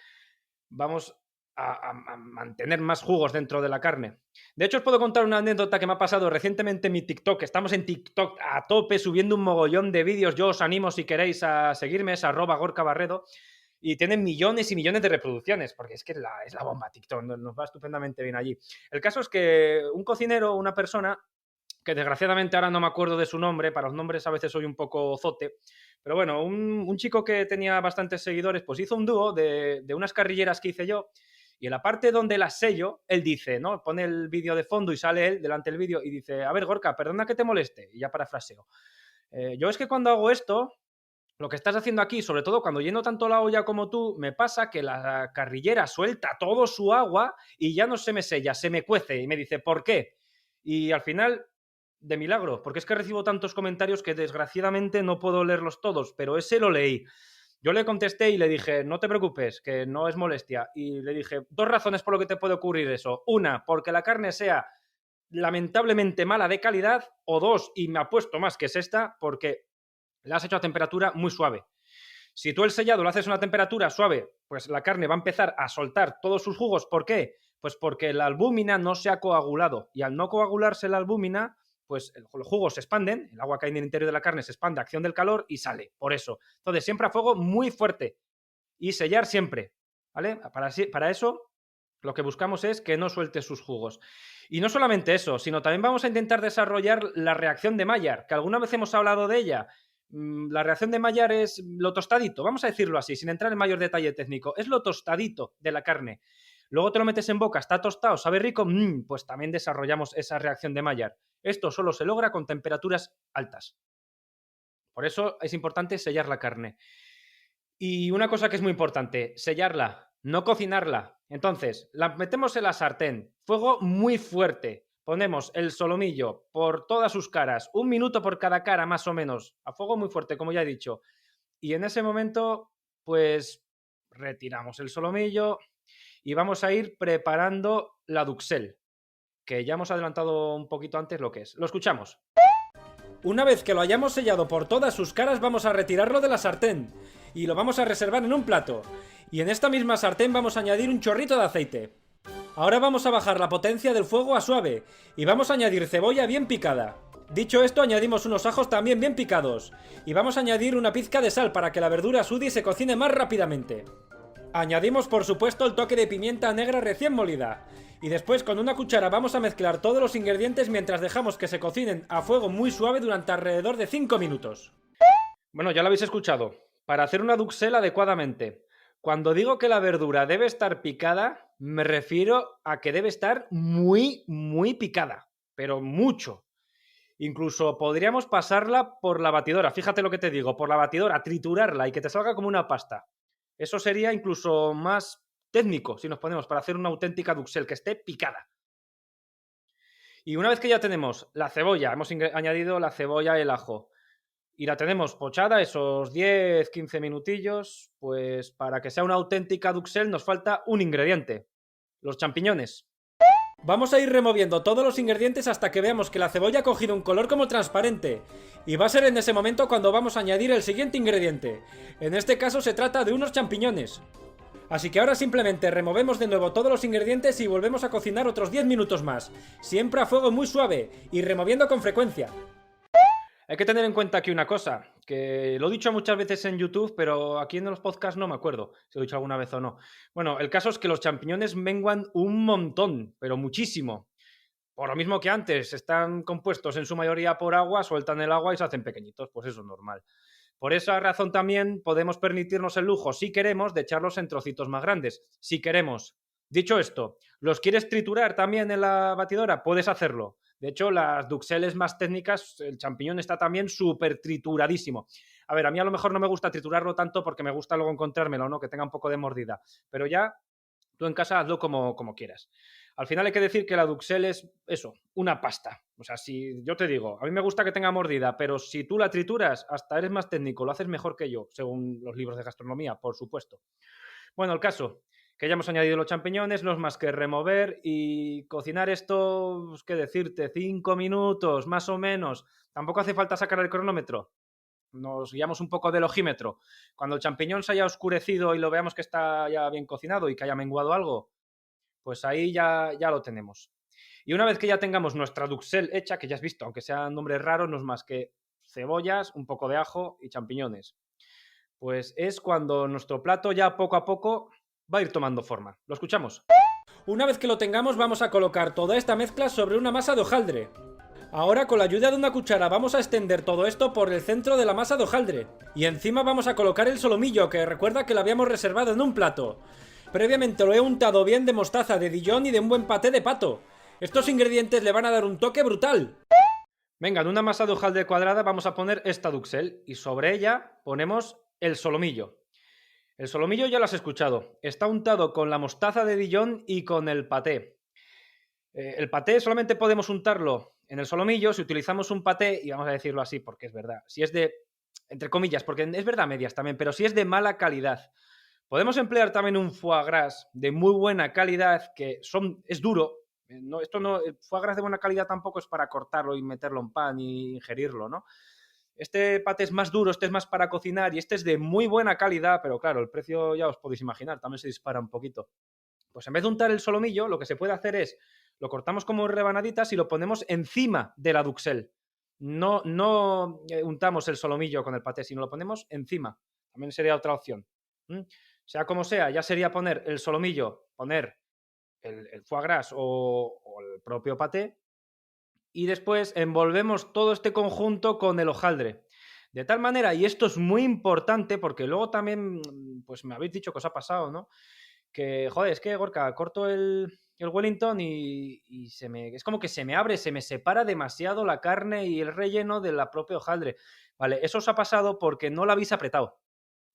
vamos a mantener más jugos dentro de la carne. De hecho, os puedo contar una anécdota que me ha pasado recientemente en mi TikTok. Estamos en TikTok a tope subiendo un mogollón de vídeos. Yo os animo, si queréis, a seguirme, es @gorkabarredo. Y tienen millones y millones de reproducciones, porque es que es la bomba TikTok, nos va estupendamente bien allí. El caso es que un cocinero, una persona, que desgraciadamente ahora no me acuerdo de su nombre, para los nombres a veces soy un poco zote, pero bueno, un chico que tenía bastantes seguidores, pues hizo un dúo de unas carrilleras que hice yo, y en la parte donde las sello, él dice, ¿no? Pone el vídeo de fondo y sale él delante del vídeo y dice, a ver, Gorka, perdona que te moleste, y ya parafraseo. Yo es que cuando hago esto, lo que estás haciendo aquí, sobre todo cuando lleno tanto la olla como tú, me pasa que la carrillera suelta todo su agua y ya no se me sella, se me cuece. Y me dice, ¿por qué? Y al final, de milagro, porque es que recibo tantos comentarios que desgraciadamente no puedo leerlos todos, pero ese lo leí. Yo le contesté y le dije, no te preocupes, que no es molestia. Y le dije, 2 razones por lo que te puede ocurrir eso. Una, porque la carne sea lamentablemente mala de calidad, o 2, y me apuesto más que es esta, porque la has hecho a temperatura muy suave. Si tú el sellado lo haces a una temperatura suave, pues la carne va a empezar a soltar todos sus jugos. ¿Por qué? Pues porque la albúmina no se ha coagulado. Y al no coagularse la albúmina, pues los jugos se expanden, el agua que hay en el interior de la carne se expande a acción del calor y sale. Por eso. Entonces, siempre a fuego muy fuerte. Y sellar siempre. ¿Vale? Para eso, lo que buscamos es que no suelte sus jugos. Y no solamente eso, sino también vamos a intentar desarrollar la reacción de Maillard, que alguna vez hemos hablado de ella. La reacción de Maillard es lo tostadito, vamos a decirlo así, sin entrar en mayor detalle técnico. Es lo tostadito de la carne. Luego te lo metes en boca, está tostado, sabe rico, pues también desarrollamos esa reacción de Maillard. Esto solo se logra con temperaturas altas. Por eso es importante sellar la carne. Y una cosa que es muy importante, sellarla, no cocinarla. Entonces, la metemos en la sartén, fuego muy fuerte. Ponemos el solomillo por todas sus caras, 1 minuto por cada cara más o menos, a fuego muy fuerte, como ya he dicho. Y en ese momento, pues retiramos el solomillo y vamos a ir preparando la duxelle, que ya hemos adelantado un poquito antes lo que es. Lo escuchamos. Una vez que lo hayamos sellado por todas sus caras, vamos a retirarlo de la sartén y lo vamos a reservar en un plato. Y en esta misma sartén vamos a añadir un chorrito de aceite. Ahora vamos a bajar la potencia del fuego a suave y vamos a añadir cebolla bien picada. Dicho esto, añadimos unos ajos también bien picados y vamos a añadir una pizca de sal para que la verdura sude y se cocine más rápidamente. Añadimos por supuesto el toque de pimienta negra recién molida. Y después con una cuchara vamos a mezclar todos los ingredientes mientras dejamos que se cocinen a fuego muy suave durante alrededor de 5 minutos. Bueno, ya lo habéis escuchado. Para hacer una duxelle adecuadamente, cuando digo que la verdura debe estar picada, me refiero a que debe estar muy, muy picada. Pero mucho. Incluso podríamos pasarla por la batidora. Fíjate lo que te digo, por la batidora, triturarla y que te salga como una pasta. Eso sería incluso más técnico, si nos ponemos para hacer una auténtica duxelle que esté picada. Y una vez que ya tenemos la cebolla, hemos añadido la cebolla y el ajo, y la tenemos pochada esos 10-15 minutillos, pues para que sea una auténtica duxelle nos falta un ingrediente, los champiñones. Vamos a ir removiendo todos los ingredientes hasta que veamos que la cebolla ha cogido un color como transparente. Y va a ser en ese momento cuando vamos a añadir el siguiente ingrediente. En este caso se trata de unos champiñones. Así que ahora simplemente removemos de nuevo todos los ingredientes y volvemos a cocinar otros 10 minutos más, siempre a fuego muy suave y removiendo con frecuencia. Hay que tener en cuenta aquí una cosa, que lo he dicho muchas veces en YouTube, pero aquí en los podcasts no me acuerdo si lo he dicho alguna vez o no. Bueno, el caso es que los champiñones menguan un montón, pero muchísimo. Por lo mismo que antes, están compuestos en su mayoría por agua, sueltan el agua y se hacen pequeñitos, pues eso es normal. Por esa razón también podemos permitirnos el lujo, si queremos, de echarlos en trocitos más grandes. Si queremos. Dicho esto, ¿los quieres triturar también en la batidora? Puedes hacerlo. De hecho, las duxelles más técnicas, el champiñón está también súper trituradísimo. A ver, a mí a lo mejor no me gusta triturarlo tanto porque me gusta luego encontrármelo, ¿no? Que tenga un poco de mordida. Pero ya tú en casa hazlo como quieras. Al final hay que decir que la duxelle es eso, una pasta. O sea, si yo te digo, a mí me gusta que tenga mordida, pero si tú la trituras, hasta eres más técnico, lo haces mejor que yo, según los libros de gastronomía, por supuesto. Bueno, el caso, que ya hemos añadido los champiñones, no es más que remover y cocinar esto, pues, qué decirte, 5 minutos, más o menos. Tampoco hace falta sacar el cronómetro. Nos guiamos un poco del ojímetro. Cuando el champiñón se haya oscurecido y lo veamos que está ya bien cocinado y que haya menguado algo, pues ahí ya lo tenemos. Y una vez que ya tengamos nuestra duxelle hecha, que ya has visto, aunque sean nombres raros, no es más que cebollas, un poco de ajo y champiñones. Pues es cuando nuestro plato ya poco a poco va a ir tomando forma. ¿Lo escuchamos? Una vez que lo tengamos, vamos a colocar toda esta mezcla sobre una masa de hojaldre. Ahora, con la ayuda de una cuchara, vamos a extender todo esto por el centro de la masa de hojaldre. Y encima vamos a colocar el solomillo, que recuerda que lo habíamos reservado en un plato. Previamente lo he untado bien de mostaza, de Dijon y de un buen paté de pato. Estos ingredientes le van a dar un toque brutal. Venga, en una masa de hojaldre cuadrada vamos a poner esta duxelle y sobre ella ponemos el solomillo. El solomillo ya lo has escuchado. Está untado con la mostaza de Dijon y con el paté. El paté solamente podemos untarlo en el solomillo si utilizamos un paté, y vamos a decirlo así porque es verdad, si es de, entre comillas, porque es verdad medias también, pero si es de mala calidad. Podemos emplear también un foie gras de muy buena calidad, que es duro. No, el foie gras de buena calidad tampoco es para cortarlo y meterlo en pan y ingerirlo, ¿no? Este paté es más duro, este es más para cocinar y este es de muy buena calidad, pero claro, el precio ya os podéis imaginar, también se dispara un poquito. Pues en vez de untar el solomillo, lo que se puede hacer es, lo cortamos como rebanaditas y lo ponemos encima de la duxelle. No untamos el solomillo con el paté, sino lo ponemos encima. También sería otra opción. Sea como sea, ya sería poner el solomillo, poner el foie gras o el propio paté y después envolvemos todo este conjunto con el hojaldre. De tal manera, y esto es muy importante porque luego también pues me habéis dicho que os ha pasado, ¿no? Que, joder, es que, Gorka, corto el Wellington y es como que se me abre, se me separa demasiado la carne y el relleno de la propia hojaldre. Vale, eso os ha pasado porque no lo habéis apretado.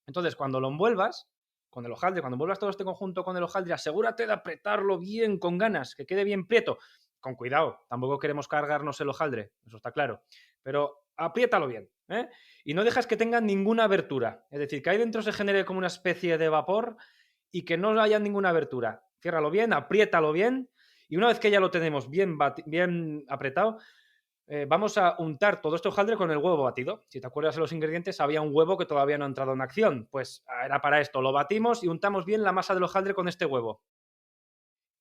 Entonces, cuando lo envuelvas con el hojaldre, cuando envuelvas todo este conjunto con el hojaldre, asegúrate de apretarlo bien, con ganas, que quede bien prieto. Con cuidado, tampoco queremos cargarnos el hojaldre, eso está claro. Pero apriétalo bien, ¿eh? Y no dejas que tenga ninguna abertura. Es decir, que ahí dentro se genere como una especie de vapor y que no haya ninguna abertura. Ciérralo bien, apriétalo bien y una vez que ya lo tenemos bien apretado, vamos a untar todo este hojaldre con el huevo batido. Si te acuerdas de los ingredientes, había un huevo que todavía no ha entrado en acción. Pues era para esto. Lo batimos y untamos bien la masa del hojaldre con este huevo.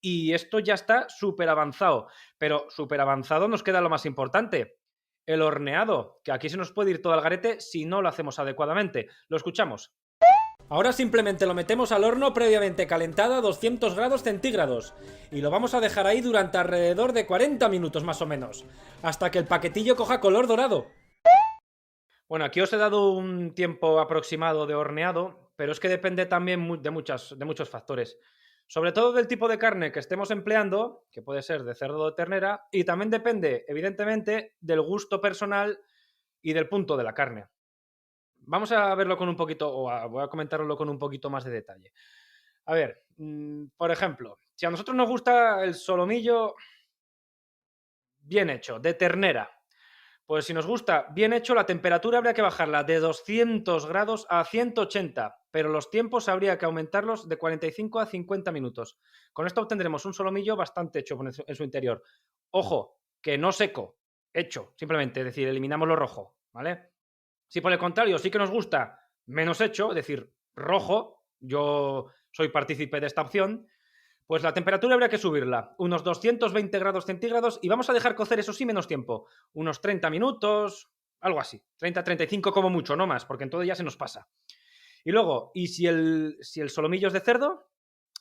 Y esto ya está súper avanzado. Pero súper avanzado nos queda lo más importante. El horneado, que aquí se nos puede ir todo al garete si no lo hacemos adecuadamente. Lo escuchamos. Ahora simplemente lo metemos al horno previamente calentado a 200 grados centígrados y lo vamos a dejar ahí durante alrededor de 40 minutos más o menos, hasta que el paquetillo coja color dorado. Bueno, aquí os he dado un tiempo aproximado de horneado, pero es que depende también de muchos factores. Sobre todo del tipo de carne que estemos empleando, que puede ser de cerdo o de ternera, y también depende, evidentemente, del gusto personal y del punto de la carne. Vamos a verlo con un poquito, voy a comentarlo con un poquito más de detalle. A ver, por ejemplo, si a nosotros nos gusta el solomillo bien hecho, de ternera, pues si nos gusta bien hecho, la temperatura habría que bajarla de 200 grados a 180, pero los tiempos habría que aumentarlos de 45 a 50 minutos. Con esto obtendremos un solomillo bastante hecho en su interior. Ojo, que no seco, hecho, simplemente, es decir, eliminamos lo rojo, ¿vale? Si por el contrario sí que nos gusta menos hecho, es decir, rojo, yo soy partícipe de esta opción, pues la temperatura habría que subirla, unos 220 grados centígrados y vamos a dejar cocer, eso sí, menos tiempo, unos 30 minutos, algo así, 30-35 como mucho, no más, porque entonces ya se nos pasa. Y luego, ¿y si el solomillo es de cerdo?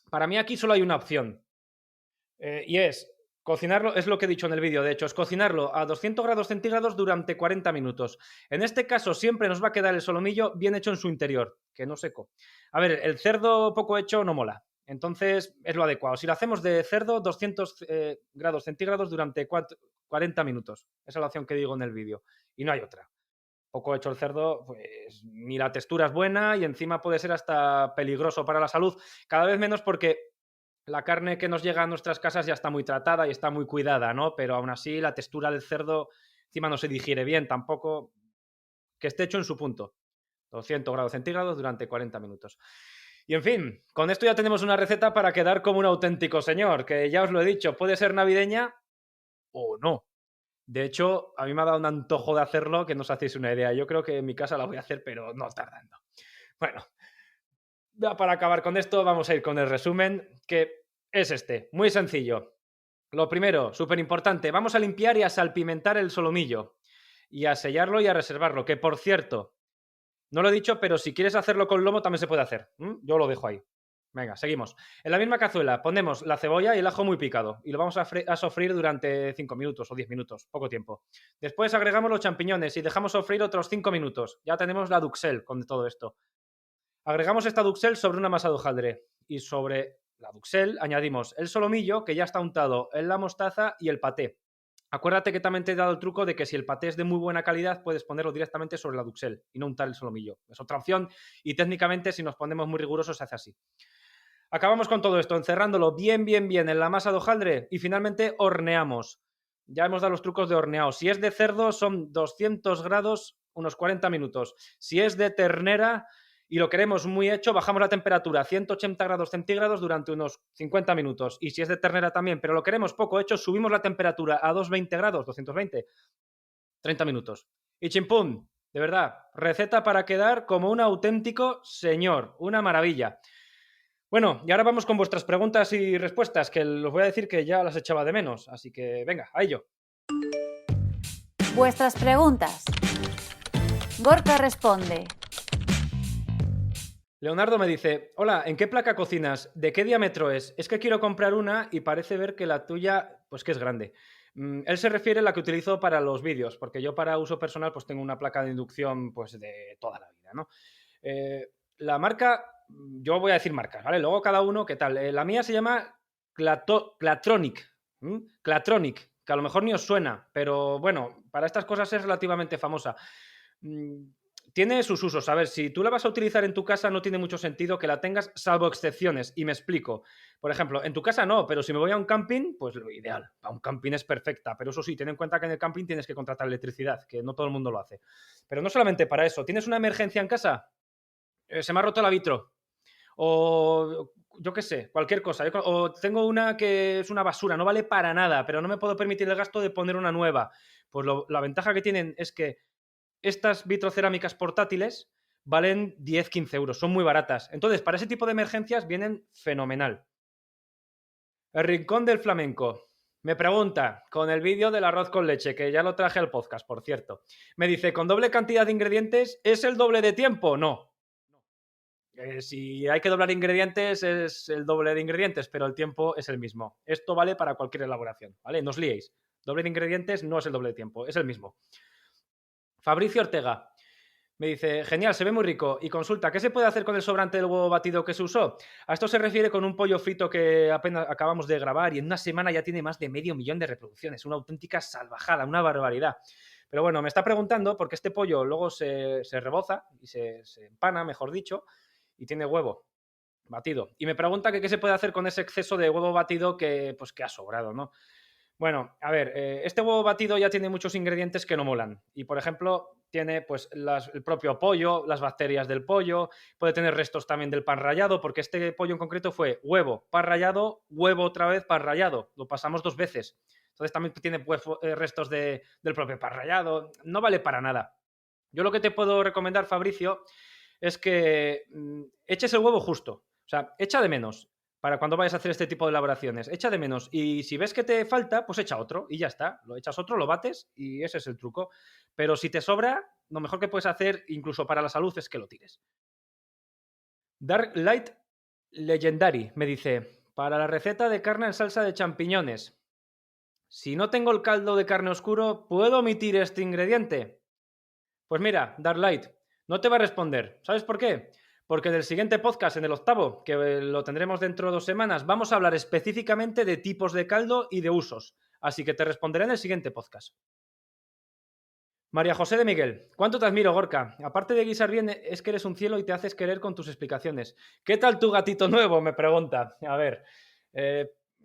Para mí aquí solo hay una opción, y es Cocinarlo, es lo que he dicho en el vídeo, de hecho, es cocinarlo a 200 grados centígrados durante 40 minutos. En este caso siempre nos va a quedar el solomillo bien hecho en su interior, que no seco. A ver, el cerdo poco hecho no mola, entonces es lo adecuado. Si lo hacemos de cerdo, 200 grados centígrados durante 40 minutos. Esa es la opción que digo en el vídeo, y no hay otra. Poco hecho el cerdo, pues ni la textura es buena y encima puede ser hasta peligroso para la salud. Cada vez menos porque la carne que nos llega a nuestras casas ya está muy tratada y está muy cuidada, ¿no? Pero aún así la textura del cerdo encima no se digiere bien tampoco, que esté hecho en su punto. 200 grados centígrados durante 40 minutos. Y en fin, con esto ya tenemos una receta para quedar como un auténtico señor, que ya os lo he dicho, puede ser navideña o no. De hecho, a mí me ha dado un antojo de hacerlo que no os hacéis una idea. Yo creo que en mi casa la voy a hacer, pero no tardando. Bueno, ya para acabar con esto, vamos a ir con el resumen, que es este, muy sencillo. Lo primero, súper importante, vamos a limpiar y a salpimentar el solomillo y a sellarlo y a reservarlo, que por cierto, no lo he dicho, pero si quieres hacerlo con lomo también se puede hacer. Yo lo dejo ahí. Venga, seguimos. En la misma cazuela ponemos la cebolla y el ajo muy picado y lo vamos a sofreír durante 5 minutos o 10 minutos, poco tiempo. Después agregamos los champiñones y dejamos sofreír otros 5 minutos. Ya tenemos la duxelle con todo esto. Agregamos esta duxelle sobre una masa de hojaldre y sobre la duxelle añadimos el solomillo que ya está untado en la mostaza y el paté. Acuérdate que también te he dado el truco de que si el paté es de muy buena calidad puedes ponerlo directamente sobre la duxelle y no untar el solomillo. Es otra opción y técnicamente si nos ponemos muy rigurosos se hace así. Acabamos con todo esto encerrándolo bien en la masa de hojaldre y finalmente horneamos. Ya hemos dado los trucos de horneado. Si es de cerdo son 200 grados unos 40 minutos. Si es de ternera y lo queremos muy hecho, bajamos la temperatura a 180 grados centígrados durante unos 50 minutos. Y si es de ternera también, pero lo queremos poco hecho, subimos la temperatura a 220 grados, 220, 30 minutos. Y chimpún, de verdad, receta para quedar como un auténtico señor. Una maravilla. Bueno, y ahora vamos con vuestras preguntas y respuestas, que os voy a decir que ya las echaba de menos. Así que venga, a ello. Vuestras preguntas. Gorka responde. Leonardo me dice, hola, ¿en qué placa cocinas? ¿De qué diámetro es? Es que quiero comprar una y parece ver que la tuya, pues que es grande. Él se refiere a la que utilizo para los vídeos, porque yo para uso personal pues tengo una placa de inducción pues de toda la vida, ¿no? La marca, yo voy a decir marcas, ¿vale? Luego cada uno, ¿qué tal? La mía se llama Clatronic, Clatronic, que a lo mejor ni os suena, pero bueno, para estas cosas es relativamente famosa. Tiene sus usos. A ver, si tú la vas a utilizar en tu casa, no tiene mucho sentido que la tengas, salvo excepciones. Y me explico. Por ejemplo, en tu casa no, pero si me voy a un camping, pues lo ideal. A un camping es perfecta. Pero eso sí, ten en cuenta que en el camping tienes que contratar electricidad, que no todo el mundo lo hace. Pero no solamente para eso. ¿Tienes una emergencia en casa? Se me ha roto la vitro. O yo qué sé, cualquier cosa. O tengo una que es una basura, no vale para nada, pero no me puedo permitir el gasto de poner una nueva. Pues la ventaja que tienen es que estas vitrocerámicas portátiles valen 10-15 euros, son muy baratas. Entonces, para ese tipo de emergencias vienen fenomenal. El Rincón del Flamenco me pregunta, con el vídeo del arroz con leche, que ya lo traje al podcast, por cierto. Me dice, ¿con doble cantidad de ingredientes es el doble de tiempo? No. Si hay que doblar ingredientes, es el doble de ingredientes, pero el tiempo es el mismo. Esto vale para cualquier elaboración, ¿vale? No os liéis. Doble de ingredientes no es el doble de tiempo, es el mismo. Fabricio Ortega me dice, genial, se ve muy rico. Y consulta, ¿qué se puede hacer con el sobrante del huevo batido que se usó? A esto se refiere con un pollo frito que apenas acabamos de grabar y en una semana ya tiene más de 500.000 de reproducciones. Una auténtica salvajada, una barbaridad. Pero bueno, me está preguntando porque este pollo luego se reboza y se empana, mejor dicho, y tiene huevo batido. Y me pregunta que qué se puede hacer con ese exceso de huevo batido que ha sobrado, ¿no? Bueno, a ver, este huevo batido ya tiene muchos ingredientes que no molan. Y, por ejemplo, tiene pues el propio pollo, las bacterias del pollo, puede tener restos también del pan rallado, porque este pollo en concreto fue huevo, pan rallado, huevo otra vez, pan rallado. Lo pasamos 2 veces. Entonces también tiene restos del propio pan rallado. No vale para nada. Yo lo que te puedo recomendar, Fabricio, es que eches el huevo justo. O sea, echa de menos para cuando vayas a hacer este tipo de elaboraciones. Echa de menos. Y si ves que te falta, pues echa otro y ya está. Lo echas otro, lo bates y ese es el truco. Pero si te sobra, lo mejor que puedes hacer, incluso para la salud, es que lo tires. Dark Light Legendary me dice, para la receta de carne en salsa de champiñones. Si no tengo el caldo de carne oscuro, ¿puedo omitir este ingrediente? Pues mira, Darklight, no te va a responder. ¿Sabes por qué? Porque en el siguiente podcast, en el 8º, que lo tendremos dentro de 2 semanas, vamos a hablar específicamente de tipos de caldo y de usos. Así que te responderé en el siguiente podcast. María José de Miguel, ¿cuánto te admiro, Gorka? Aparte de guisar bien, es que eres un cielo y te haces querer con tus explicaciones. ¿Qué tal tu gatito nuevo? Me pregunta. A ver,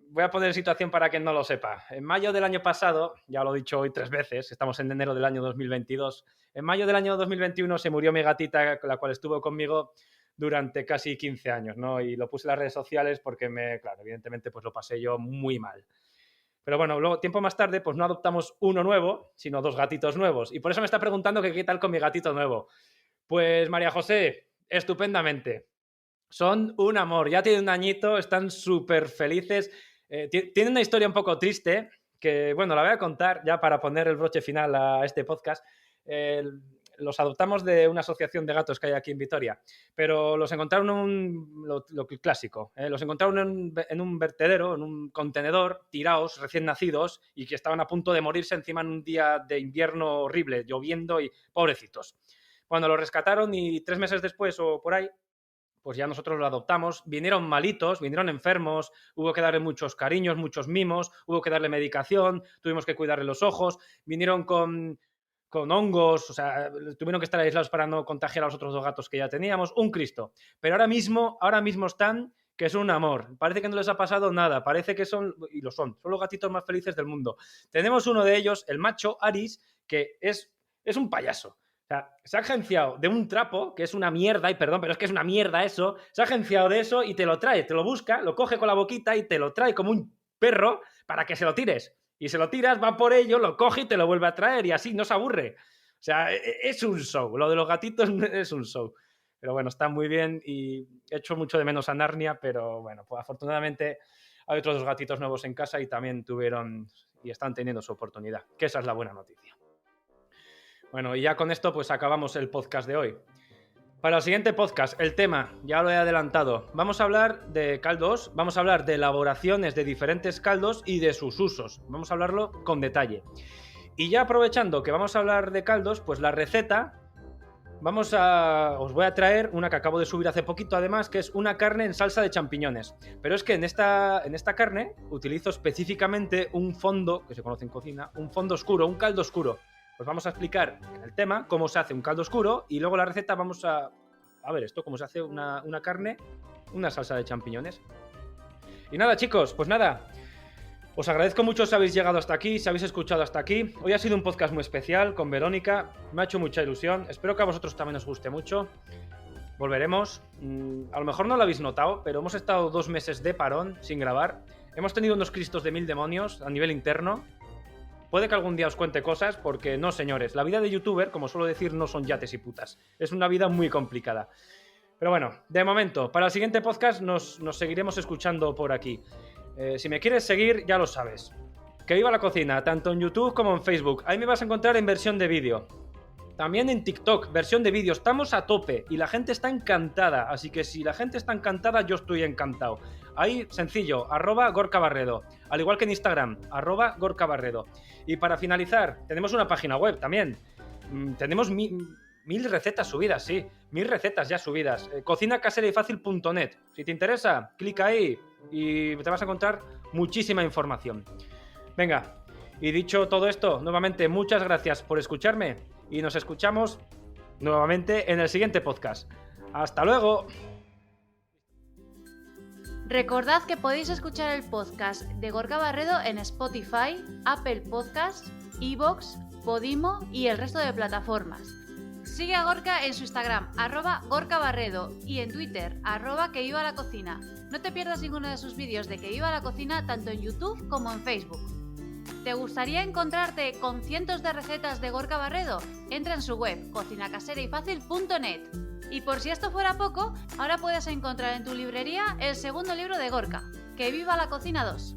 voy a poner situación para quien no lo sepa. En mayo del año pasado, ya lo he dicho hoy 3 veces, estamos en enero del año 2022, en mayo del año 2021 se murió mi gatita, la cual estuvo conmigo durante casi 15 años, ¿no? Y lo puse en las redes sociales porque, claro, evidentemente, pues lo pasé yo muy mal. Pero bueno, luego, tiempo más tarde, pues no adoptamos uno nuevo, sino 2 gatitos nuevos. Y por eso me está preguntando que qué tal con mi gatito nuevo. Pues, María José, estupendamente. Son un amor. Ya tienen un añito, están súper felices. Tienen una historia un poco triste, que, bueno, la voy a contar ya para poner el broche final a este podcast. Los adoptamos de una asociación de gatos que hay aquí en Vitoria, pero los encontraron lo clásico, los encontraron en un vertedero, en un contenedor, tirados, recién nacidos, y que estaban a punto de morirse encima en un día de invierno horrible, lloviendo y pobrecitos. Cuando los rescataron y 3 meses después o por ahí, pues ya nosotros lo adoptamos. Vinieron malitos, vinieron enfermos, hubo que darle muchos cariños, muchos mimos, hubo que darle medicación, tuvimos que cuidarle los ojos, vinieron con hongos, o sea, tuvieron que estar aislados para no contagiar a los otros 2 gatos que ya teníamos, un Cristo. Pero ahora mismo están, que es un amor. Parece que no les ha pasado nada, parece que son, y lo son los gatitos más felices del mundo. Tenemos uno de ellos, el macho, Aris, que es un payaso. O sea, se ha agenciado de un trapo, que es una mierda, y perdón, pero es que es una mierda eso, se ha agenciado de eso y te lo trae, te lo busca, lo coge con la boquita y te lo trae como un perro para que se lo tires. Y se lo tiras, va por ello, lo coge y te lo vuelve a traer y así, no se aburre. O sea, es un show. Lo de los gatitos es un show. Pero bueno, está muy bien y echo mucho de menos a Narnia, pero bueno, pues afortunadamente hay otros 2 gatitos nuevos en casa y también tuvieron y están teniendo su oportunidad, que esa es la buena noticia. Bueno, y ya con esto pues acabamos el podcast de hoy. Para el siguiente podcast, el tema, ya lo he adelantado, vamos a hablar de caldos, vamos a hablar de elaboraciones de diferentes caldos y de sus usos. Vamos a hablarlo con detalle. Y ya aprovechando que vamos a hablar de caldos, pues la receta, os voy a traer una que acabo de subir hace poquito además, que es una carne en salsa de champiñones. Pero es que en esta carne utilizo específicamente un fondo, que se conoce en cocina, un fondo oscuro, un caldo oscuro. Pues vamos a explicar en el tema cómo se hace un caldo oscuro y luego la receta vamos a ver esto, cómo se hace una carne, una salsa de champiñones. Y nada, chicos, pues nada, os agradezco mucho si habéis llegado hasta aquí, si habéis escuchado hasta aquí. Hoy ha sido un podcast muy especial con Verónica, me ha hecho mucha ilusión, espero que a vosotros también os guste mucho. Volveremos, a lo mejor no lo habéis notado, pero hemos estado 2 meses de parón sin grabar. Hemos tenido unos cristos de 1000 demonios a nivel interno. Puede que algún día os cuente cosas, porque no, señores, la vida de youtuber, como suelo decir, no son yates y putas. Es una vida muy complicada. Pero bueno, de momento, para el siguiente podcast nos seguiremos escuchando por aquí. Si me quieres seguir, ya lo sabes. Que viva la cocina, tanto en YouTube como en Facebook. Ahí me vas a encontrar en versión de vídeo. También en TikTok, versión de vídeo. Estamos a tope y la gente está encantada. Así que si la gente está encantada, yo estoy encantado. Ahí, sencillo, @GorkaBarredo. Al igual que en Instagram, @GorkaBarredo. Y para finalizar, tenemos una página web también. Tenemos 1000 recetas subidas, sí. 1000 recetas ya subidas. Cocinacaserayfacil.net. Si te interesa, clica ahí y te vas a encontrar muchísima información. Venga, y dicho todo esto, nuevamente muchas gracias por escucharme y nos escuchamos nuevamente en el siguiente podcast. ¡Hasta luego! Recordad que podéis escuchar el podcast de Gorka Barredo en Spotify, Apple Podcasts, iVoox, Podimo y el resto de plataformas. Sigue a Gorka en su Instagram, @GorkaBarredo, y en Twitter, @QueVivaLaCocina. No te pierdas ninguno de sus vídeos de Que Viva la Cocina, tanto en YouTube como en Facebook. ¿Te gustaría encontrarte con cientos de recetas de Gorka Barredo? Entra en su web, cocinacaserayfacil.net. Y por si esto fuera poco, ahora puedes encontrar en tu librería el segundo libro de Gorka, Que Viva la Cocina 2.